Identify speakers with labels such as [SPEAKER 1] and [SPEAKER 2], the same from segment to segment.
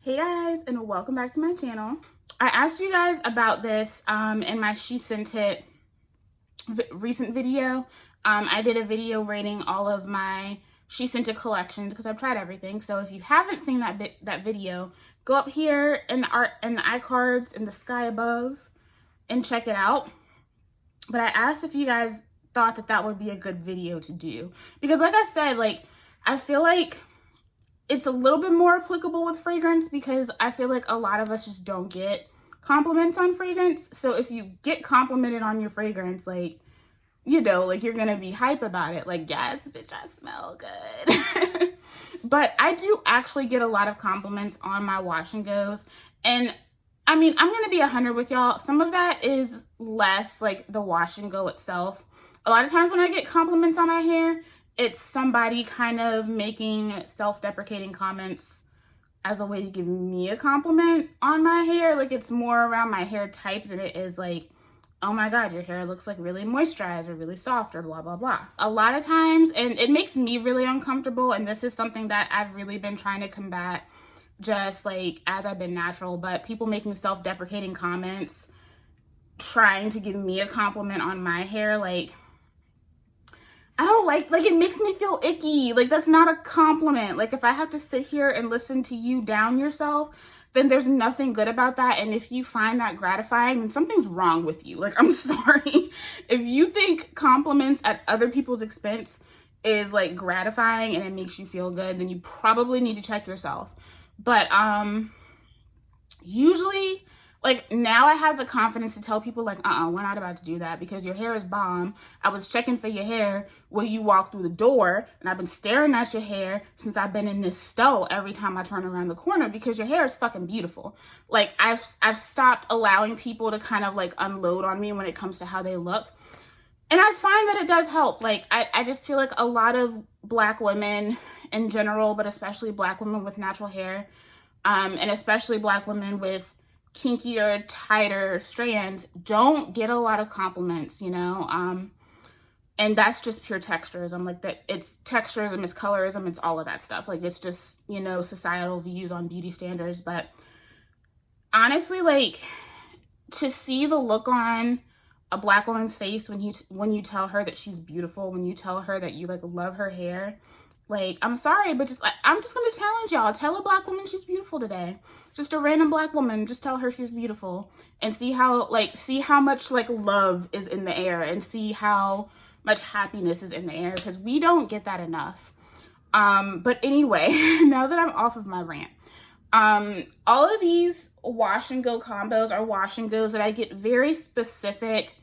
[SPEAKER 1] Hey guys, and welcome back to my channel. I asked you guys about this in my She Sent It recent video. I did a video rating all of my She Sent It collections because I've tried everything. So if you haven't seen that video, go up here in the iCards in the sky above and check it out. But I asked if you guys thought that would be a good video to do because, like I said, I feel like it's a little bit more applicable with fragrance because I feel like a lot of us just don't get compliments on fragrance. So if you get complimented on your fragrance, you're gonna be hype about it. Yes, bitch, I smell good. But I do actually get a lot of compliments on my wash and goes. And I mean, I'm gonna be 100 with y'all. Some of that is less the wash and go itself. A lot of times when I get compliments on my hair, it's somebody kind of making self-deprecating comments as a way to give me a compliment on my hair. It's more around my hair type than it is oh my God, your hair looks really moisturized or really soft or blah, blah, blah. A lot of times, and it makes me really uncomfortable, and this is something that I've really been trying to combat just as I've been natural, but people making self-deprecating comments, trying to give me a compliment on my hair, I don't it makes me feel icky. That's not a compliment. If I have to sit here and listen to you down yourself, then there's nothing good about that. And if you find that gratifying, then something's wrong with you. I'm sorry. If you think compliments at other people's expense is gratifying and it makes you feel good, then you probably need to check yourself. But usually, now I have the confidence to tell people we're not about to do that because your hair is bomb. I was checking for your hair when you walked through the door, and I've been staring at your hair since I've been in this stove every time I turn around the corner because your hair is fucking beautiful. I've stopped allowing people to kind of unload on me when it comes to how they look. And I find that it does help. I just feel a lot of Black women in general, but especially Black women with natural hair, and especially Black women with kinkier, tighter strands don't get a lot of compliments, and that's just pure texturism. That it's texturism, it's colorism, it's all of that stuff. It's just, societal views on beauty standards. But honestly, to see the look on a Black woman's face when you tell her that she's beautiful, when you tell her that you love her hair, I'm sorry, but I'm just gonna challenge y'all. Tell a Black woman she's beautiful today. Just a random Black woman, just tell her she's beautiful and see how much love is in the air and see how much happiness is in the air, because we don't get that enough. But anyway, now that I'm off of my rant, all of these wash and go combos are wash and goes that I get very specific,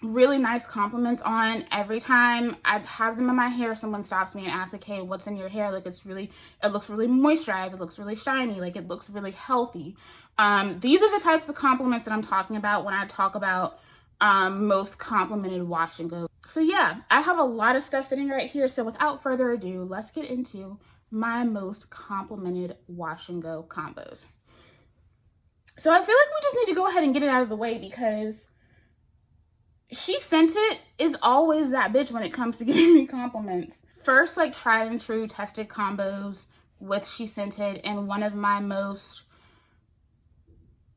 [SPEAKER 1] really nice compliments on. Every time I have them in my hair, someone stops me and asks hey, what's in your hair? It looks really moisturized, it looks really shiny, it looks really healthy. These are the types of compliments that I'm talking about when I talk about most complimented wash and go. So yeah, I have a lot of stuff sitting right here. So without further ado, let's get into my most complimented wash and go combos. So I feel we just need to go ahead and get it out of the way because She Sent It is always that bitch when it comes to giving me compliments. First, tried and true tested combos with She Sent It, and one of my most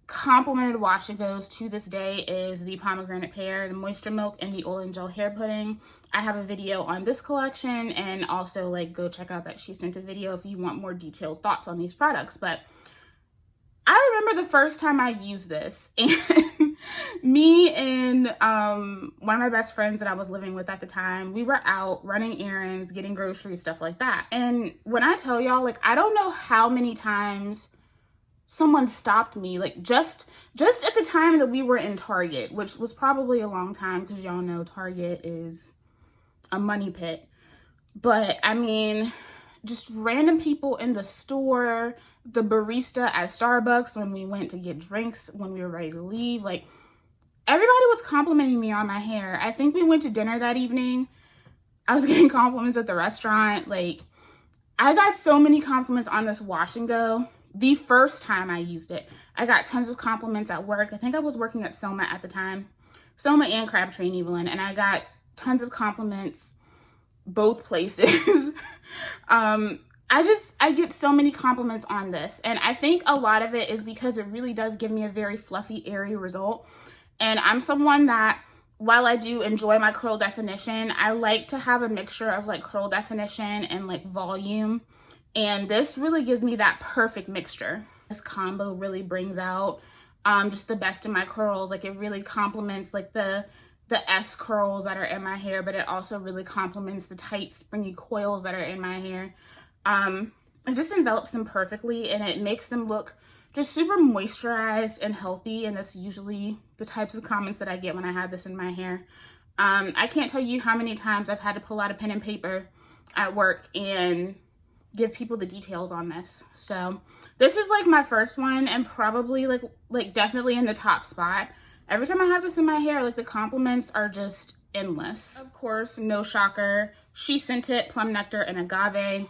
[SPEAKER 1] complimented wash and goes to this day is the Pomegranate Pear, the Moisture Milk, and the Oil and Gel Hair Pudding. I have a video on this collection, and also go check out that She Sent It video if you want more detailed thoughts on these products. But I remember the first time I used this, and me and one of my best friends that I was living with at the time, we were out running errands, getting groceries, stuff like that. And when I tell y'all, I don't know how many times someone stopped me, just at the time that we were in Target, which was probably a long time because y'all know Target is a money pit. But I mean, just random people in the store, the barista at Starbucks when we went to get drinks, when we were ready to leave, everybody was complimenting me on my hair. I think we went to dinner that evening. I was getting compliments at the restaurant. I got so many compliments on this wash and go. The first time I used it, I got tons of compliments at work. I think I was working at Soma at the time, Soma and Crabtree and Evelyn, and I got tons of compliments both places. I get so many compliments on this, and I think a lot of it is because it really does give me a very fluffy, airy result. And I'm someone that, while I do enjoy my curl definition, I like to have a mixture of like curl definition and like volume. And this really gives me that perfect mixture. This combo really brings out just the best in my curls. Like, it really complements like the S curls that are in my hair, but it also really complements the tight springy coils that are in my hair. It just envelops them perfectly, and it makes them look just super moisturized and healthy. And that's usually the types of comments that I get when I have this in my hair. I can't tell you how many times I've had to pull out a pen and paper at work and give people the details on this. So this is like my first one, and probably like definitely in the top spot. Every time I have this in my hair, like, the compliments are just endless. Of course, no shocker, she scented Plum, Nectar, and Agave,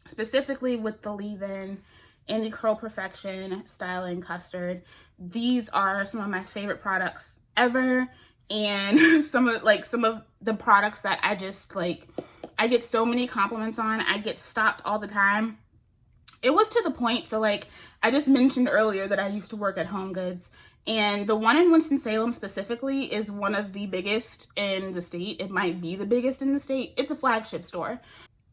[SPEAKER 1] specifically with the leave-in and the Curl Perfection Styling Custard. These are some of my favorite products ever, and some of the products that I just like, I get so many compliments on. I get stopped all the time. It was to the point, so like I just mentioned earlier that I used to work at Home Goods, and the one in Winston-Salem specifically is one of the biggest in the state. It might be the biggest in the state. It's a flagship store.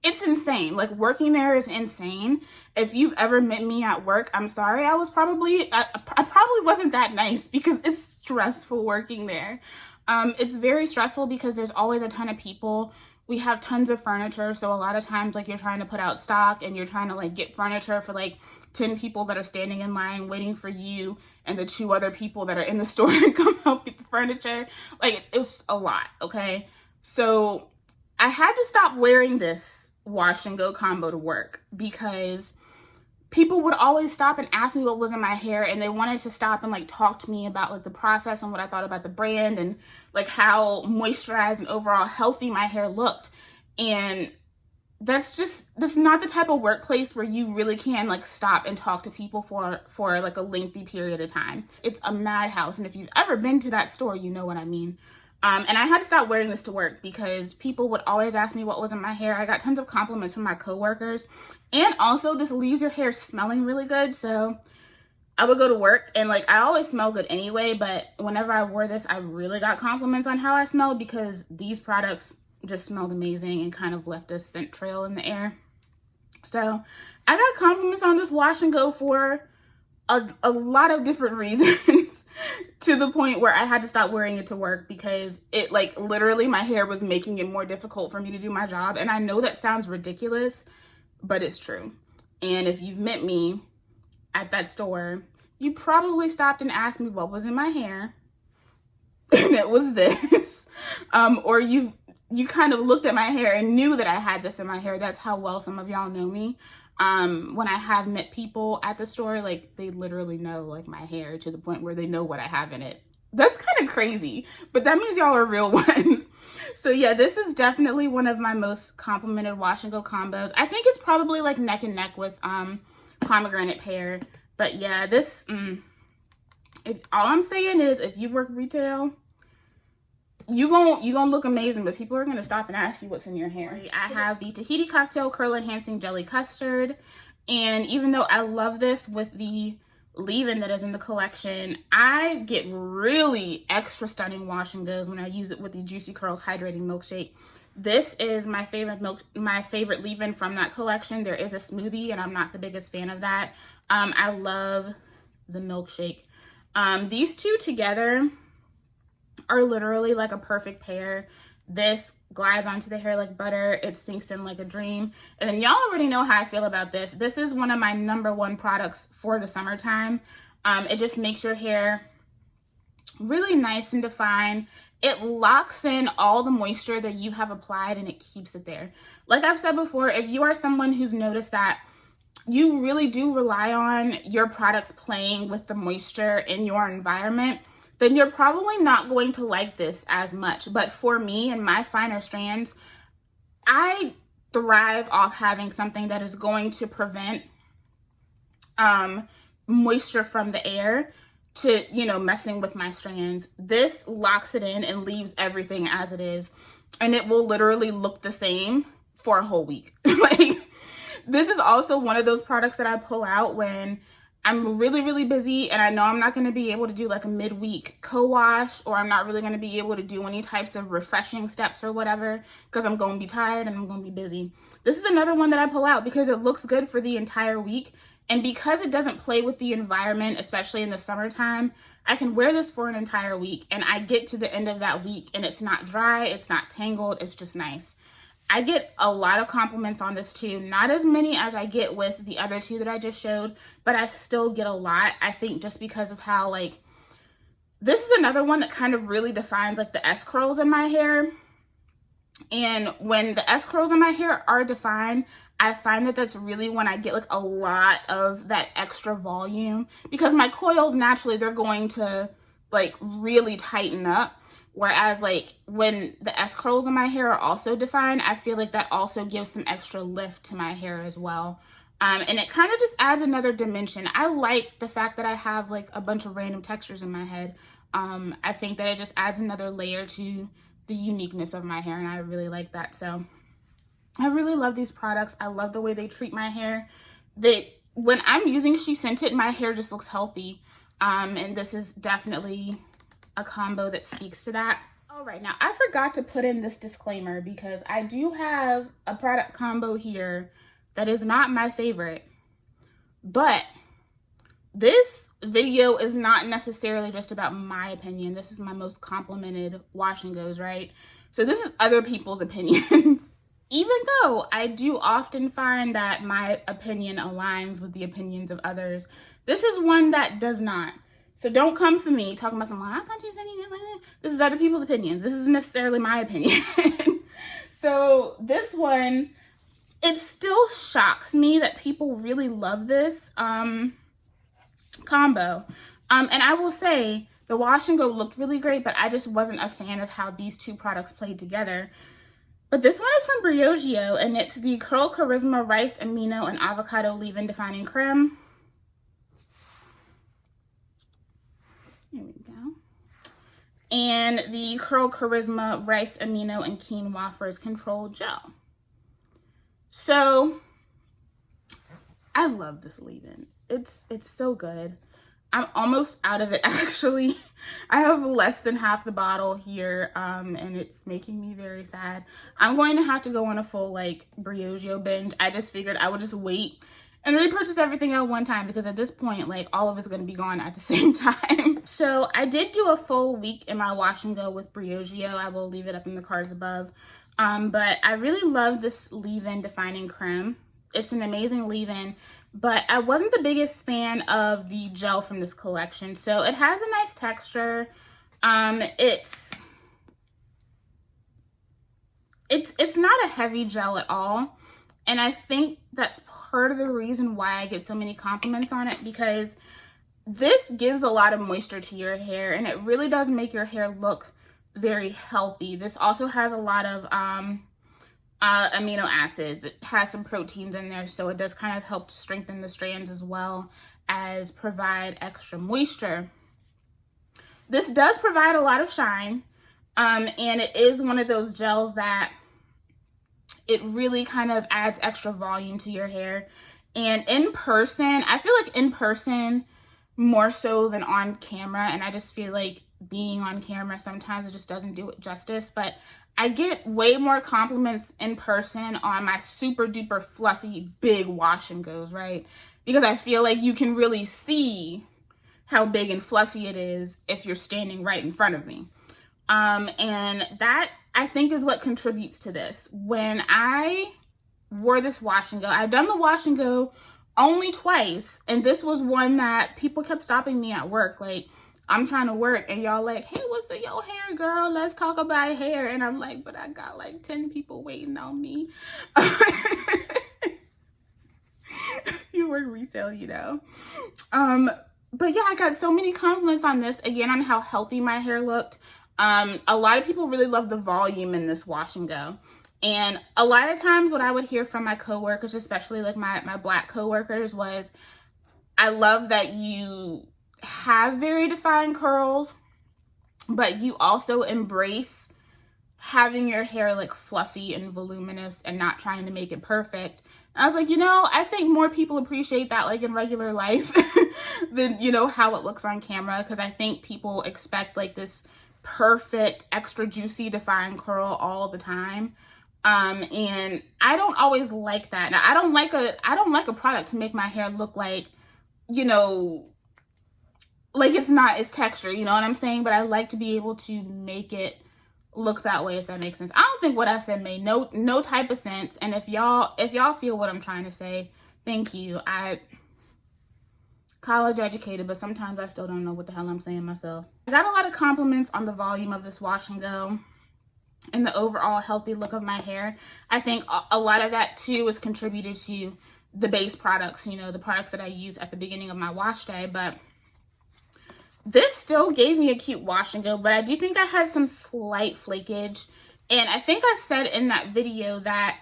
[SPEAKER 1] It's insane. Like, working there is insane. If you've ever met me at work, I'm sorry. I probably wasn't that nice, because it's stressful working there. It's very stressful because there's always a ton of people. We have tons of furniture, so a lot of times, like, you're trying to put out stock and you're trying to like get furniture for like 10 people that are standing in line waiting for you and the 2 other people that are in the store to come help get the furniture. Like, it was a lot, okay? So I had to stop wearing this wash and go combo to work, because people would always stop and ask me what was in my hair, and they wanted to stop and like talk to me about like the process and what I thought about the brand and like how moisturized and overall healthy my hair looked. And that's not the type of workplace where you really can like stop and talk to people for like a lengthy period of time. It's a madhouse, and if you've ever been to that store, you know what I mean. And I had to stop wearing this to work because people would always ask me what was in my hair. I got tons of compliments from my coworkers. And also, this leaves your hair smelling really good. So I would go to work, and like, I always smell good anyway, but whenever I wore this, I really got compliments on how I smelled, because these products just smelled amazing and kind of left a scent trail in the air. So I got compliments on this wash and go for a lot of different reasons, to the point where I had to stop wearing it to work, because it, like, literally my hair was making it more difficult for me to do my job. And I know that sounds ridiculous, but it's true. And if you've met me at that store, you probably stopped and asked me what was in my hair, and it was this. Or you kind of looked at my hair and knew that I had this in my hair. That's how well some of y'all know me. When I have met people at the store, like, they literally know like my hair to the point where they know what I have in it. That's kind of crazy, but that means y'all are real ones. So yeah, this is definitely one of my most complimented wash and go combos. I think it's probably like neck and neck with Pomegranate Pear. But yeah, this if all I'm saying is, if you work retail, you gonna look amazing, but people are gonna stop and ask you what's in your hair. I have the Tahiti Cocktail Curl Enhancing Jelly Custard, and even though I love this with the leave-in that is in the collection, I get really extra stunning wash and goes when I use it with the Juicy Curls Hydrating Milkshake. This is my favorite leave-in from that collection. There is a smoothie, and I'm not the biggest fan of that. I love the milkshake. These two together are literally like a perfect pair. This glides onto the hair like butter. It sinks in like a dream. And then y'all already know how I feel about this. This is one of my #1 products for the summertime. It just makes your hair really nice and defined. It locks in all the moisture that you have applied, and it keeps it there. Like I've said before, if you are someone who's noticed that you really do rely on your products playing with the moisture in your environment, then you're probably not going to like this as much. But for me and my finer strands, I thrive off having something that is going to prevent moisture from the air to, you know, messing with my strands. This locks it in and leaves everything as it is, and it will literally look the same for a whole week. Like, This is also one of those products that I pull out when I'm really, really busy and I know I'm not going to be able to do like a midweek co-wash, or I'm not really going to be able to do any types of refreshing steps or whatever because I'm going to be tired and I'm going to be busy. This is another one that I pull out because it looks good for the entire week, and because it doesn't play with the environment, especially in the summertime, I can wear this for an entire week and I get to the end of that week and it's not dry, it's not tangled, it's just nice. I get a lot of compliments on this too. Not as many as I get with the other two that I just showed, but I still get a lot. I think just because of how, like, this is another one that kind of really defines like the S curls in my hair. And when the S curls in my hair are defined, I find that that's really when I get like a lot of that extra volume, because my coils naturally, they're going to like really tighten up. Whereas like when the S curls in my hair are also defined, I feel like that also gives some extra lift to my hair as well. And it kind of just adds another dimension. I like the fact that I have like a bunch of random textures in my head. I think that it just adds another layer to the uniqueness of my hair, and I really like that. So I really love these products. I love the way they treat my hair. When I'm using She Scented, my hair just looks healthy. And this is definitely a combo that speaks to that. All right, now I forgot to put in this disclaimer because I do have a product combo here that is not my favorite, but this video is not necessarily just about my opinion. This is my most complimented wash and goes, right? So this is other people's opinions. Even though I do often find that my opinion aligns with the opinions of others, this is one that does not. So don't come for me talking about something, I thought you said anything like that. This is other people's opinions. This isn't necessarily my opinion. So this one, it still shocks me that people really love this combo. And I will say the wash and go looked really great, but I just wasn't a fan of how these two products played together. But this one is from Briogeo, and it's the Curl Charisma Rice Amino and Avocado Leave-In Defining Creme. There we go. And the Curl Charisma Rice Amino and Quinoa Frizz Control Gel. So I love this leave-in. It's so good. I'm almost out of it, actually. I have less than half the bottle here, and it's making me very sad. I'm going to have to go on a full like Briogeo binge. I just figured I would just wait and repurchase everything at one time, because at this point, like, all of it's going to be gone at the same time. So I did do a full week in my wash and go with Briogeo. I will leave it up in the cards above. But I really love this leave-in defining creme. It's an amazing leave-in, but I wasn't the biggest fan of the gel from this collection. So it has a nice texture. It's not a heavy gel at all. And I think that's part of the reason why I get so many compliments on it, because this gives a lot of moisture to your hair and it really does make your hair look very healthy. This also has a lot of amino acids. It has some proteins in there, so it does kind of help strengthen the strands as well as provide extra moisture. This does provide a lot of shine, and it is one of those gels that it really kind of adds extra volume to your hair. And in person, I feel like in person more so than on camera, and I just feel like being on camera sometimes it just doesn't do it justice, but I get way more compliments in person on my super duper fluffy big wash and goes, right? Because I feel like you can really see how big and fluffy it is if you're standing right in front of me. And that I think is what contributes to this. When I wore this wash and go, I've done the wash and go only twice, and this was one that people kept stopping me at work, like, I'm trying to work and y'all like, hey, what's in your hair, girl? Let's talk about hair. And I'm like, but I got like 10 people waiting on me. You work resale, you know. But yeah, I got so many compliments on this, again, on how healthy my hair looked. A lot of people really love the volume in this wash and go. And a lot of times what I would hear from my coworkers, especially like my Black coworkers, was, I love that you have very defined curls, but you also embrace having your hair like fluffy and voluminous and not trying to make it perfect, I was like, you know, I think more people appreciate that like in regular life than, you know, how it looks on camera, because I think people expect like this perfect, extra juicy, defined curl all the time. And I don't always like that. Now, I don't like a product to make my hair look like, you know, like it's not its texture, you know what I'm saying? But I like to be able to make it look that way, if that makes sense. I don't think what I said made no type of sense. And if y'all feel what I'm trying to say, thank you. I college educated, but sometimes I still don't know what the hell I'm saying myself. I got a lot of compliments on the volume of this wash and go and the overall healthy look of my hair. I think a lot of that too is contributed to the base products, you know, the products that I use at the beginning of my wash day. But this still gave me a cute wash and go, but I do think I had some slight flakage. And I think I said in that video that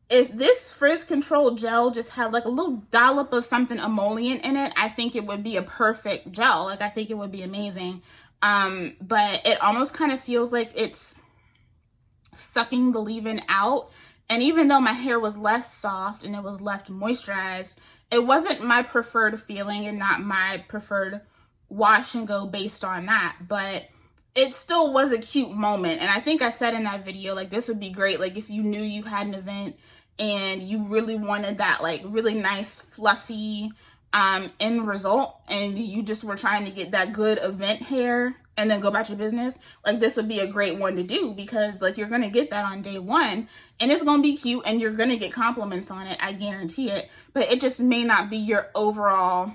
[SPEAKER 1] if this frizz control gel just had like a little dollop of something emollient in it, I think it would be a perfect gel. Like, I think it would be amazing. But it almost kind of feels like it's sucking the leave-in out. And even though my hair was less soft and it was left moisturized, it wasn't my preferred feeling and not my preferred wash and go based on that. But it still was a cute moment. And I think I said in that video, like, this would be great, like, if you knew you had an event and you really wanted that, like, really nice, fluffy end result, and you just were trying to get that good event hair and then go about your business. Like, this would be a great one to do, because, like, you're going to get that on day one, and it's going to be cute, and you're going to get compliments on it, I guarantee it. But it just may not be your overall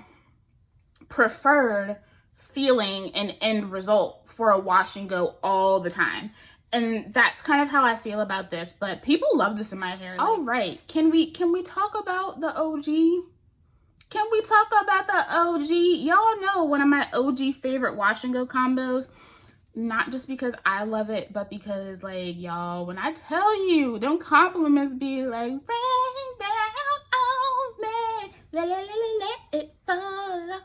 [SPEAKER 1] preferred feeling and end result for a wash and go all the time. And that's kind of how I feel about this. But people love this in my hair. Like, all right, can we talk about the OG? Can we talk about the OG? Y'all know one of my OG favorite wash and go combos. Not just because I love it, but because, like, y'all, when I tell you, them compliments be like, rain down on me, la la la la, let it fall on me.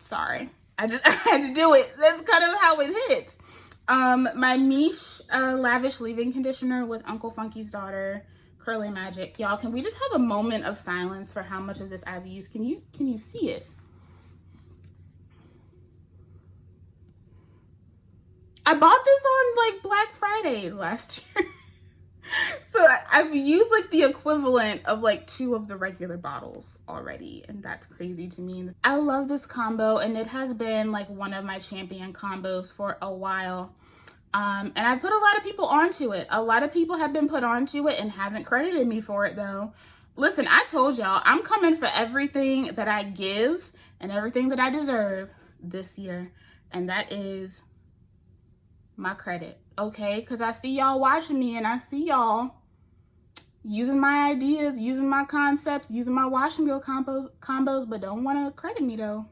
[SPEAKER 1] Sorry, I had to do it. That's kind of how it hits. My Miche Lavish leave-in conditioner with Uncle Funky's daughter, Curly Magic. Y'all, can we just have a moment of silence for how much of this I've used? Can you see it? I bought this on like Black Friday last year. So I've used like the equivalent of like 2 of the regular bottles already, and that's crazy to me. I love this combo, and it has been like one of my champion combos for a while. And I put a lot of people onto it. A lot of people have been put onto it and haven't credited me for it though. Listen, I told y'all I'm coming for everything that I give and everything that I deserve this year, and that is my credit, okay? Because I see y'all watching me, and I see y'all using my ideas, using my concepts, using my wash and go combos, but don't want to credit me though.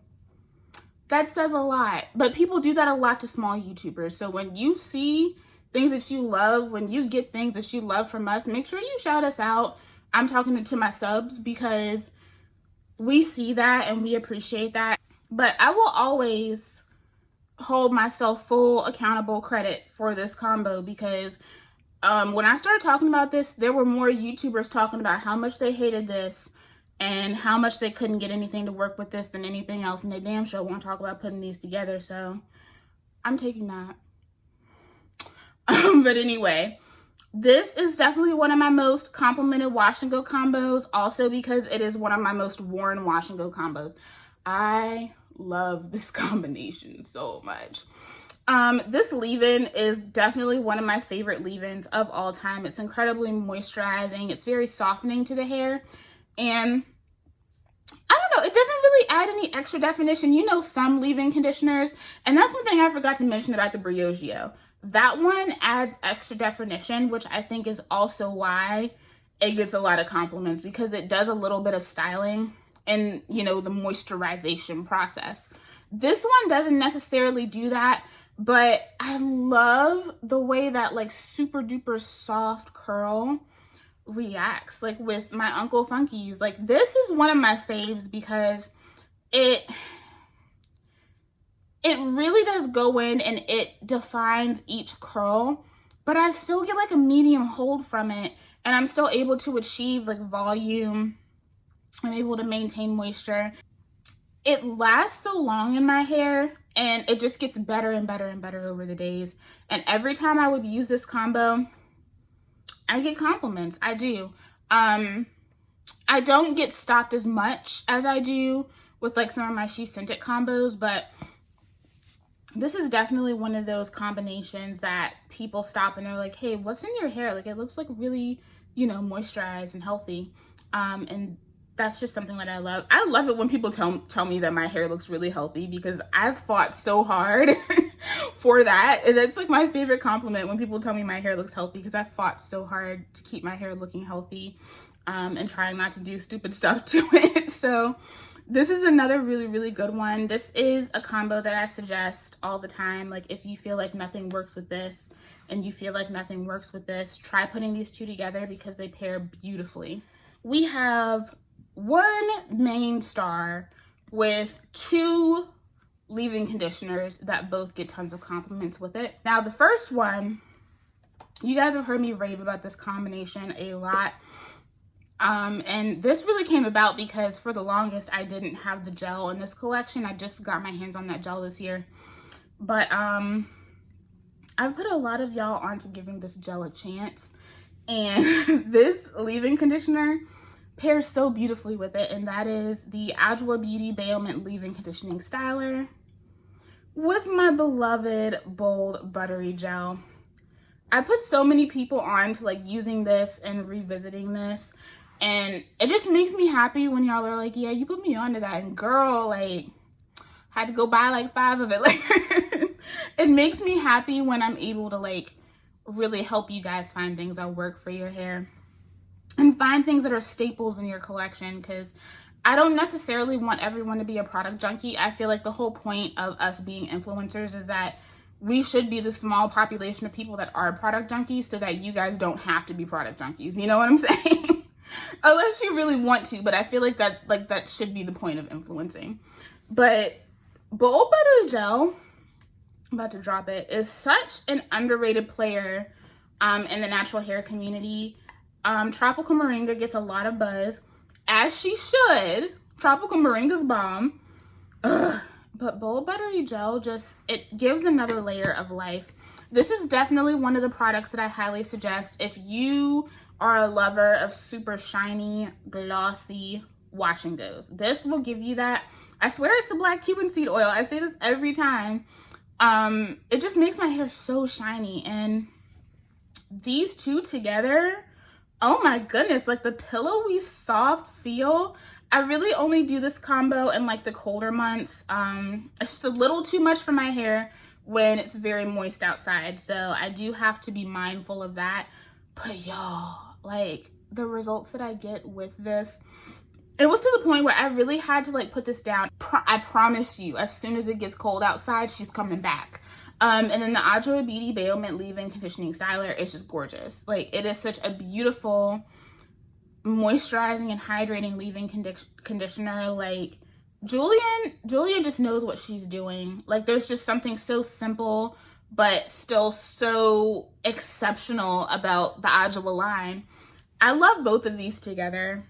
[SPEAKER 1] That says a lot. But people do that a lot to small YouTubers. So when you see things that you love, when you get things that you love from us, make sure you shout us out. I'm talking to my subs, because we see that and we appreciate that. But I will always hold myself full accountable credit for this combo, because when I started talking about this, there were more YouTubers talking about how much they hated this and how much they couldn't get anything to work with this than anything else, and they damn sure won't talk about putting these together. So I'm taking that. But anyway, this is definitely one of my most complimented wash and go combos, also because it is one of my most worn wash and go combos. I love this combination so much. This leave-in is definitely one of my favorite leave-ins of all time. It's incredibly moisturizing. It's very softening to the hair. And I don't know, it doesn't really add any extra definition. You know, some leave-in conditioners, and that's one thing I forgot to mention about the Briogeo. That one adds extra definition, which I think is also why it gets a lot of compliments, because it does a little bit of styling and, you know, the moisturization process. This one doesn't necessarily do that, but I love the way that like super duper soft curl reacts, like with my Uncle Funky's. Like, this is one of my faves because it really does go in and it defines each curl, but I still get like a medium hold from it, and I'm still able to achieve like volume. I'm able to maintain moisture. It lasts so long in my hair, and it just gets better and better and better over the days. And every time I would use this combo, I get compliments. I do. I don't get stopped as much as I do with like some of my She Scented combos, but this is definitely one of those combinations that people stop and they're like, hey, what's in your hair? Like, it looks like really, you know, moisturized and healthy. And that's just something that I love. I love it when people tell me that my hair looks really healthy, because I've fought so hard for that. And that's like my favorite compliment, when people tell me my hair looks healthy, because I fought so hard to keep my hair looking healthy, and trying not to do stupid stuff to it. So this is another really, really good one. This is a combo that I suggest all the time. Like, if you feel like nothing works with this and you feel like nothing works with this, try putting these two together because they pair beautifully. We have one main star with two leave-in conditioners that both get tons of compliments with it. Now, the first one, you guys have heard me rave about this combination a lot. And this really came about because for the longest I didn't have the gel in this collection. I just got my hands on that gel this year. But I've put a lot of y'all onto giving this gel a chance. And this leave-in conditioner pairs so beautifully with it, and that is the Adwoa Beauty Baomint Leave-In Conditioning Styler with my beloved Bold Buttery Gel. I put so many people on to like using this and revisiting this, and it just makes me happy when y'all are like, yeah, you put me onto that, and girl, like, had to go buy like 5 of it. Like, it makes me happy when I'm able to like really help you guys find things that work for your hair and find things that are staples in your collection, because I don't necessarily want everyone to be a product junkie. I feel like the whole point of us being influencers is that we should be the small population of people that are product junkies, so that you guys don't have to be product junkies. You know what I'm saying? Unless you really want to, but I feel like that should be the point of influencing. But Bold Buttery Gel, I'm about to drop it, is such an underrated player in the natural hair community. Tropical Moringa gets a lot of buzz, as she should. Tropical Moringa's bomb. Ugh. But Bold Buttery Gel just, it gives another layer of life. This is definitely one of the products that I highly suggest if you are a lover of super shiny, glossy wash and goes. This will give you that. I swear it's the black Cuban seed oil. I say this every time. It just makes my hair so shiny, and these two together, oh my goodness, like the pillowy soft feel. I really only do this combo in like the colder months. It's just a little too much for my hair when it's very moist outside, so I do have to be mindful of that. But y'all, like, the results that I get with this, it was to the point where I really had to like put this down. I promise you, as soon as it gets cold outside, she's coming back. And then the Agile Beauty Baomint Leave-In Conditioning Styler is just gorgeous. Like, it is such a beautiful moisturizing and hydrating leave-in conditioner. Like, Julia just knows what she's doing. Like, there's just something so simple but still so exceptional about the Adwoa line. I love both of these together,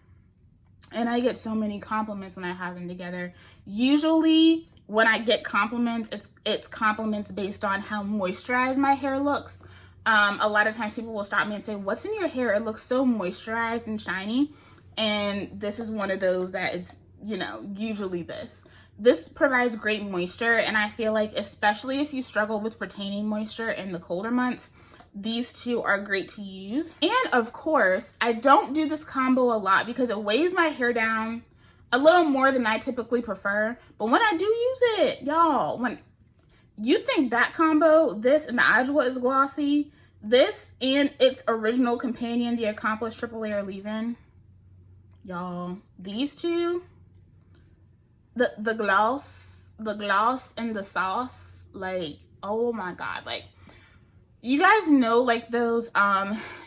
[SPEAKER 1] and I get so many compliments when I have them together. Usually when I get compliments, it's compliments based on how moisturized my hair looks. A lot of times people will stop me and say, what's in your hair? It looks so moisturized and shiny. And this is one of those that is, you know, usually this. This provides great moisture, and I feel like especially if you struggle with retaining moisture in the colder months, these two are great to use. And of course, I don't do this combo a lot because it weighs my hair down a little more than I typically prefer. But when I do use it, y'all, when you think that combo, this and the Adwoa is glossy, this and its original companion, the Accomplished Triple Layer Leave-In, y'all, these two, the gloss and the sauce, like, oh my god. Like, you guys know, like, those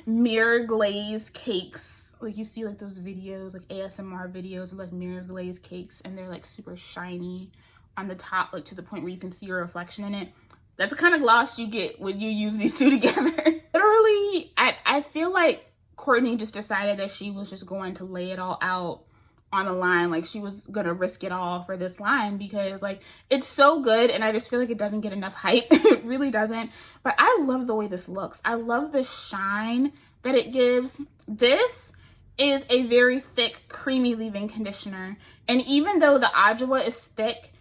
[SPEAKER 1] mirror glaze cakes, like you see like those videos, like ASMR videos of like mirror glaze cakes, and they're like super shiny on the top, like to the point where you can see your reflection in it. That's the kind of gloss you get when you use these two together. Literally, I feel like Courtney just decided that she was just going to lay it all out on the line. Like, she was gonna risk it all for this line because, like, it's so good, and I just feel like it doesn't get enough hype. It really doesn't. But I love the way this looks. I love the shine that it gives. This is a very thick, creamy leave-in conditioner, and even though the Adwoa is thick,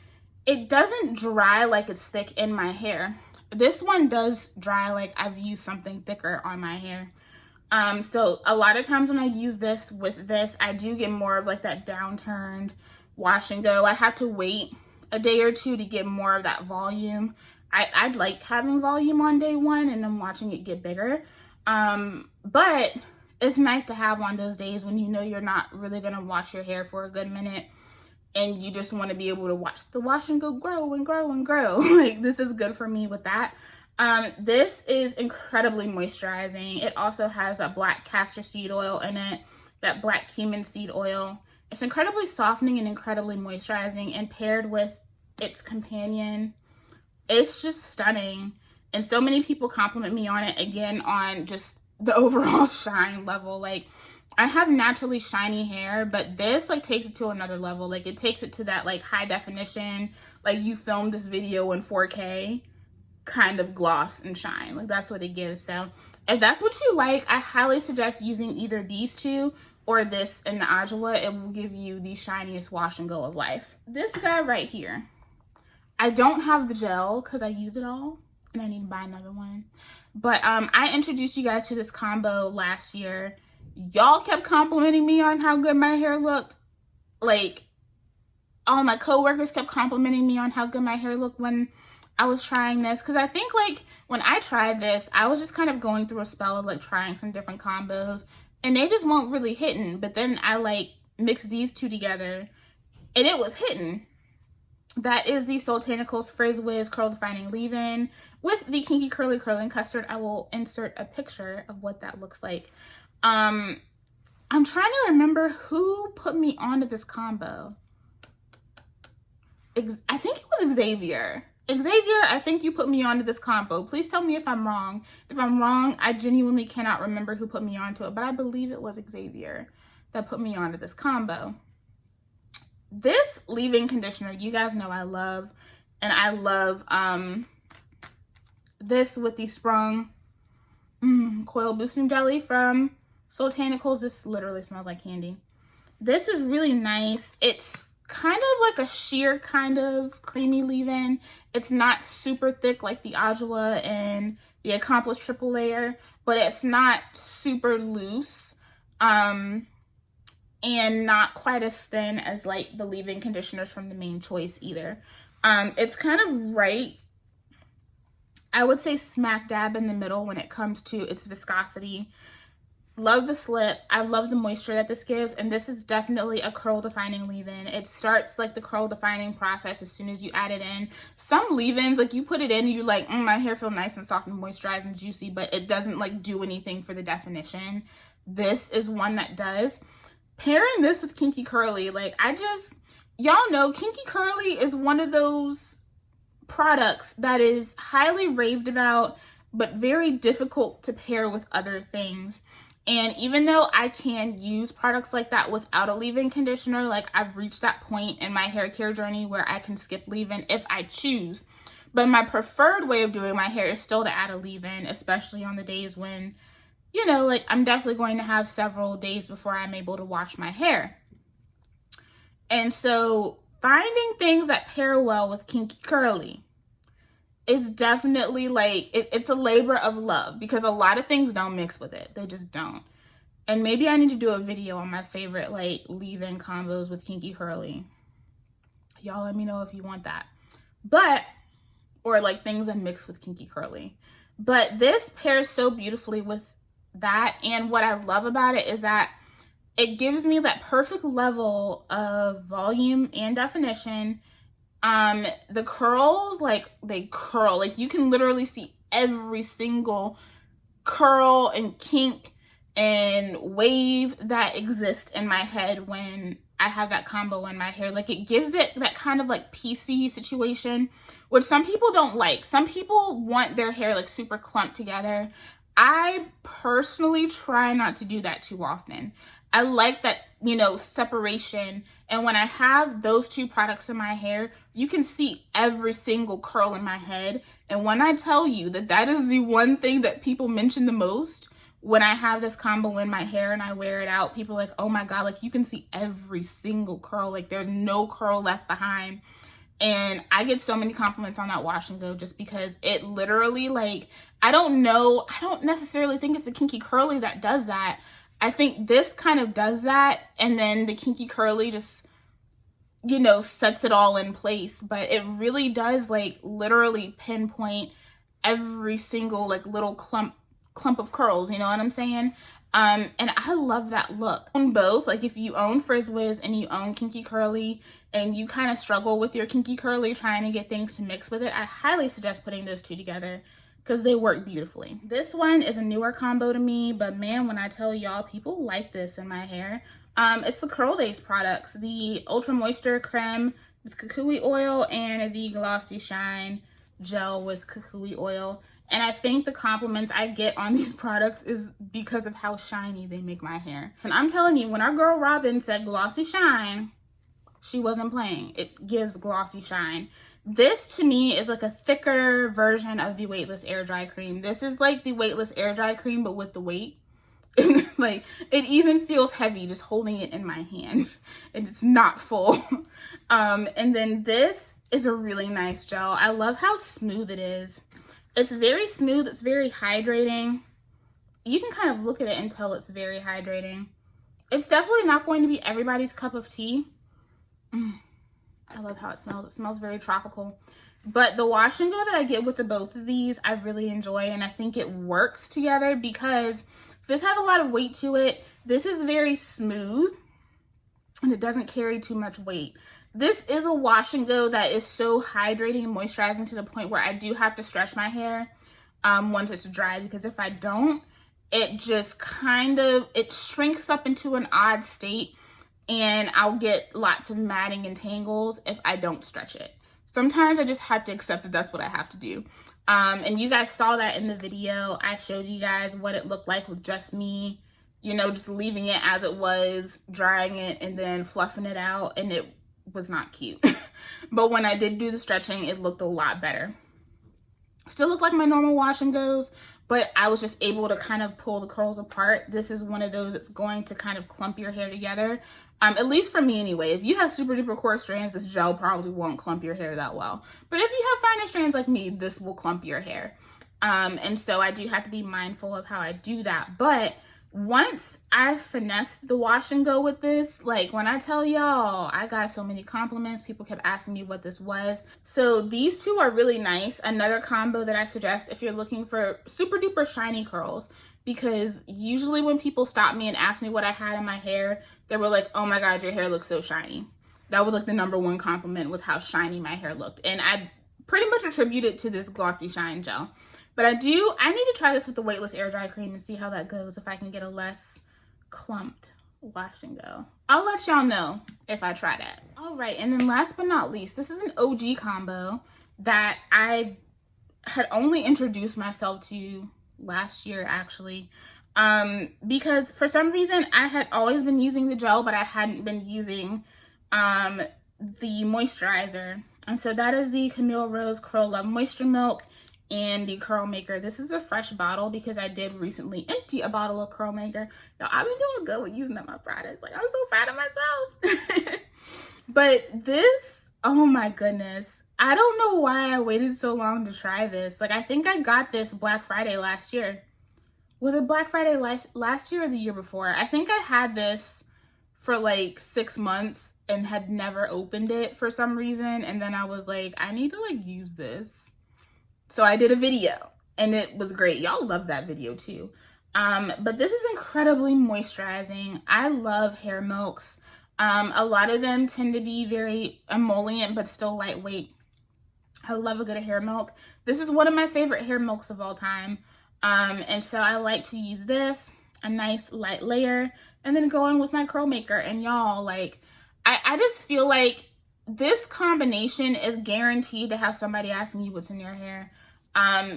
[SPEAKER 1] it doesn't dry like it's thick in my hair. This one does dry like I've used something thicker on my hair. So a lot of times when I use this with this, I do get more of like that downturned wash and go. I have to wait a day or two to get more of that volume. I'd like having volume on day one and then watching it get bigger. But it's nice to have on those days when you know you're not really gonna wash your hair for a good minute and you just want to be able to watch the wash and go grow and grow and grow. Like, this is good for me with that. This is incredibly moisturizing. It also has that black castor seed oil in it, that black cumin seed oil. It's incredibly softening and incredibly moisturizing, and paired with its companion, it's just stunning. And so many people compliment me on it, again, on just the overall shine level. Like, I have naturally shiny hair, but this like takes it to another level. Like, it takes it to that like high definition, like you filmed this video in 4K kind of gloss and shine. Like, that's what it gives. So if that's what you like, I highly suggest using either these two or this in the Adwoa. It will give you the shiniest wash and go of life. This guy right here, I don't have the gel because I used it all and I need to buy another one. But I introduced you guys to this combo last year. Y'all kept complimenting me on how good my hair looked. Like, all my coworkers kept complimenting me on how good my hair looked when I was trying this, because I think like when I tried this, I was just kind of going through a spell of like trying some different combos and they just weren't really hitting. But then I like mixed these two together and it was hitting. That is the Sultanicals Frizz Whiz Curl Defining Leave-In with the Kinky Curly Curling Custard. I will insert a picture of what that looks like. I'm trying to remember who put me onto this combo. I think it was Xavier. Xavier, I think you put me onto this combo. Please tell me if I'm wrong. If I'm wrong, I genuinely cannot remember who put me onto it, but I believe it was Xavier that put me onto this combo. This leave-in conditioner, you guys know I love, and I love this with the Sprung Coil Boosting Jelly from Sultanicals. This literally smells like candy. This is really nice. It's kind of like a sheer kind of creamy leave-in. It's not super thick like the Agile and the Accomplished Triple Layer, but it's not super loose. And not quite as thin as like the leave-in conditioners from the Main Choice either. It's kind of right, I would say smack dab in the middle when it comes to its viscosity. Love the slip. I love the moisture that this gives, and this is definitely a curl defining leave-in. It starts like the curl defining process as soon as you add it in. Some leave-ins, like you put it in and you're like, my hair feels nice and soft and moisturized and juicy, but it doesn't like do anything for the definition. This is one that does. Pairing this with Kinky Curly, like y'all know Kinky Curly is one of those products that is highly raved about, but very difficult to pair with other things. And even though I can use products like that without a leave-in conditioner, like I've reached that point in my hair care journey where I can skip leave-in if I choose. But my preferred way of doing my hair is still to add a leave-in, especially on the days when, you know, like I'm definitely going to have several days before I'm able to wash my hair. And so finding things that pair well with Kinky Curly is definitely like, it's a labor of love because a lot of things don't mix with it. They just don't. And maybe I need to do a video on my favorite like leave-in combos with Kinky Curly. Y'all let me know if you want that. But, or like things that mix with Kinky Curly. But this pairs so beautifully with that, and what I love about it is that it gives me that perfect level of volume and definition. The curls, like they curl, like you can literally see every single curl and kink and wave that exists in my head when I have that combo in my hair. Like it gives it that kind of like PC situation, which some people don't like. Some people want their hair like super clumped together. I personally try not to do that too often. I like that, you know, separation. And when I have those two products in my hair, you can see every single curl in my head. And when I tell you that that is the one thing that people mention the most, when I have this combo in my hair and I wear it out, people are like, oh my God, like you can see every single curl. Like there's no curl left behind. And I get so many compliments on that wash and go just because it literally, like, I don't necessarily think it's the Kinky Curly that does that. I think this kind of does that, and then the Kinky Curly just, you know, sets it all in place. But it really does, like, literally pinpoint every single, like, little clump of curls, you know what I'm saying? And I love that look. On both, like if you own Frizz Whiz and you own Kinky Curly and you kind of struggle with your Kinky Curly trying to get things to mix with it, I highly suggest putting those two together because they work beautifully. This one is a newer combo to me, but man, when I tell y'all, people like this in my hair. It's the Curl Days products, the Ultra Moisture Creme with Kukui Oil and the Glossy Shine Gel with Kukui Oil. And I think the compliments I get on these products is because of how shiny they make my hair. And I'm telling you, when our girl Robin said glossy shine, she wasn't playing. It gives glossy shine. This to me is like a thicker version of the Weightless Air Dry Cream. This is like the Weightless Air Dry Cream, but with the weight. Like, it even feels heavy just holding it in my hand. And it's not full. And then this is a really nice gel. I love how smooth it is. It's very smooth. It's very hydrating. You can kind of look at it and tell it's very hydrating. It's definitely not going to be everybody's cup of tea. I love how it smells. It smells very tropical. But the wash and go that I get with the both of these, I really enjoy. And I think it works together because this has a lot of weight to it. This is very smooth and it doesn't carry too much weight. This is a wash and go that is so hydrating and moisturizing to the point where I do have to stretch my hair once it's dry, because if I don't, it just it shrinks up into an odd state and I'll get lots of matting and tangles if I don't stretch it. Sometimes I just have to accept that that's what I have to do. And you guys saw that in the video. I showed you guys what it looked like with just me, you know, just leaving it as it was, drying it, and then fluffing it out, and it was not cute. But when I did do the stretching, it looked a lot better. Still looked like my normal wash and goes, but I was just able to kind of pull the curls apart. This is one of those that's going to kind of clump your hair together. At least for me anyway. If you have super duper coarse strands, this gel probably won't clump your hair that well. But if you have finer strands like me, this will clump your hair. And so I do have to be mindful of how I do that. But once I finessed the wash and go with this, like when I tell y'all, I got so many compliments. People kept asking me what this was. So these two are really nice. Another combo that I suggest if you're looking for super duper shiny curls, because usually when people stop me and ask me what I had in my hair, they were like, oh my God, your hair looks so shiny. That was like the #1 compliment, was how shiny my hair looked. And I pretty much attribute it to this Glossy Shine Gel. But I need to try this with the Weightless Air Dry Cream and see how that goes, if I can get a less clumped wash and go. I'll let y'all know if I try that. All right, and then last but not least, this is an OG combo that I had only introduced myself to last year, actually. Because for some reason, I had always been using the gel, but I hadn't been using the moisturizer. And so that is the Camille Rose Curl Love Moisture Milk and the Curl Maker. This is a fresh bottle because I did recently empty a bottle of Curl Maker. Now, I've been doing good with using up my products. Like, I'm so proud of myself. But this, oh my goodness. I don't know why I waited so long to try this. Like, I think I got this Black Friday last year. Was it Black Friday last year or the year before? I think I had this for like 6 months and had never opened it for some reason. And then I was like, I need to like use this. So I did a video and it was great. Y'all love that video too. But this is incredibly moisturizing. I love hair milks. A lot of them tend to be very emollient, but still lightweight. I love a good hair milk. This is one of my favorite hair milks of all time. And so I like to use this, a nice light layer, and then go in with my Curl Maker. And y'all, like, I just feel like this combination is guaranteed to have somebody asking you what's in your hair.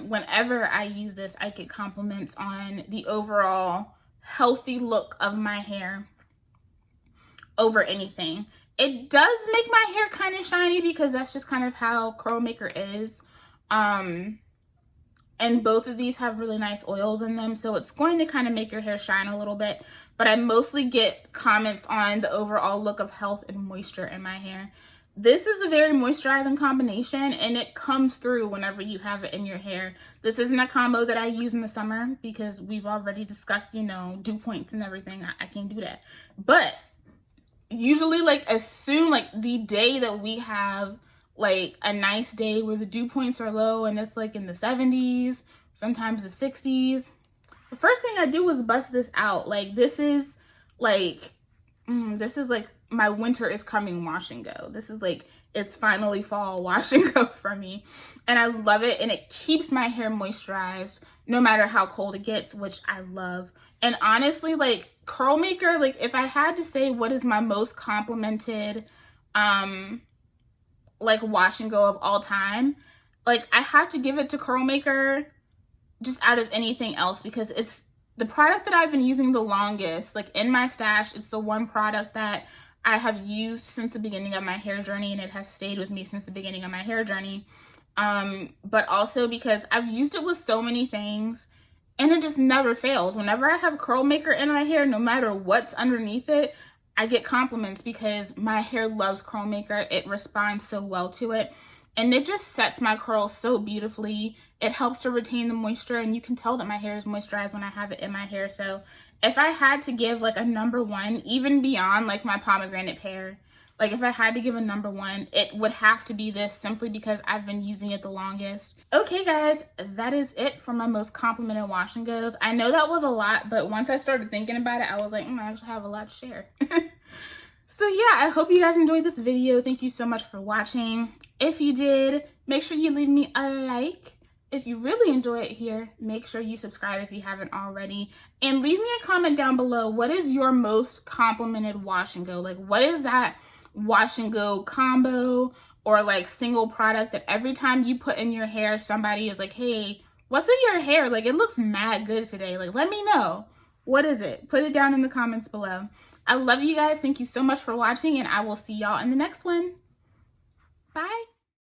[SPEAKER 1] Whenever I use this, I get compliments on the overall healthy look of my hair over anything. It does make my hair kind of shiny because that's just kind of how Curl Maker is. And both of these have really nice oils in them, so it's going to kind of make your hair shine a little bit. But I mostly get comments on the overall look of health and moisture in my hair. This is a very moisturizing combination, and it comes through whenever you have it in your hair. This isn't a combo that I use in the summer because we've already discussed, you know, dew points and everything. I can't do that. But usually, like, as soon, like, the day that we have, like, a nice day where the dew points are low and it's, like, in the 70s, sometimes the 60s, the first thing I do is bust this out. Like, this is, like, my winter is coming wash and go. This is, like, it's finally fall wash and go for me. And I love it, and it keeps my hair moisturized no matter how cold it gets, which I love. And honestly, like, Curl Maker, like, if I had to say what is my most complimented, like, wash and go of all time, like, I have to give it to Curl Maker just out of anything else, because it's the product that I've been using the longest. Like, in my stash, it's the one product that I have used since the beginning of my hair journey, and it has stayed with me since the beginning of my hair journey. But also because I've used it with so many things, and it just never fails. Whenever I have Curl Maker in my hair, no matter what's underneath it, I get compliments because my hair loves Curl Maker. It responds so well to it, and it just sets my curls so beautifully. It helps to retain the moisture, and you can tell that my hair is moisturized when I have it in my hair. So if I had to give, like, a number one, even beyond, like, my Pomegranate Pear, like, if I had to give a number one, it would have to be this, simply because I've been using it the longest. Okay, guys, that is it for my most complimented wash and goes. I know that was a lot, but once I started thinking about it, I was like, I actually have a lot to share. So yeah, I hope you guys enjoyed this video. Thank you so much for watching. If you did, make sure you leave me a like. If you really enjoy it here, make sure you subscribe if you haven't already. And leave me a comment down below. What is your most complimented wash and go? Like, what is that wash and go combo or, like, single product that every time you put in your hair, somebody is like, hey, what's in your hair? Like, it looks mad good today. Like, let me know. What is it? Put it down in the comments below. I love you guys. Thank you so much for watching, and I will see y'all in the next one. Bye.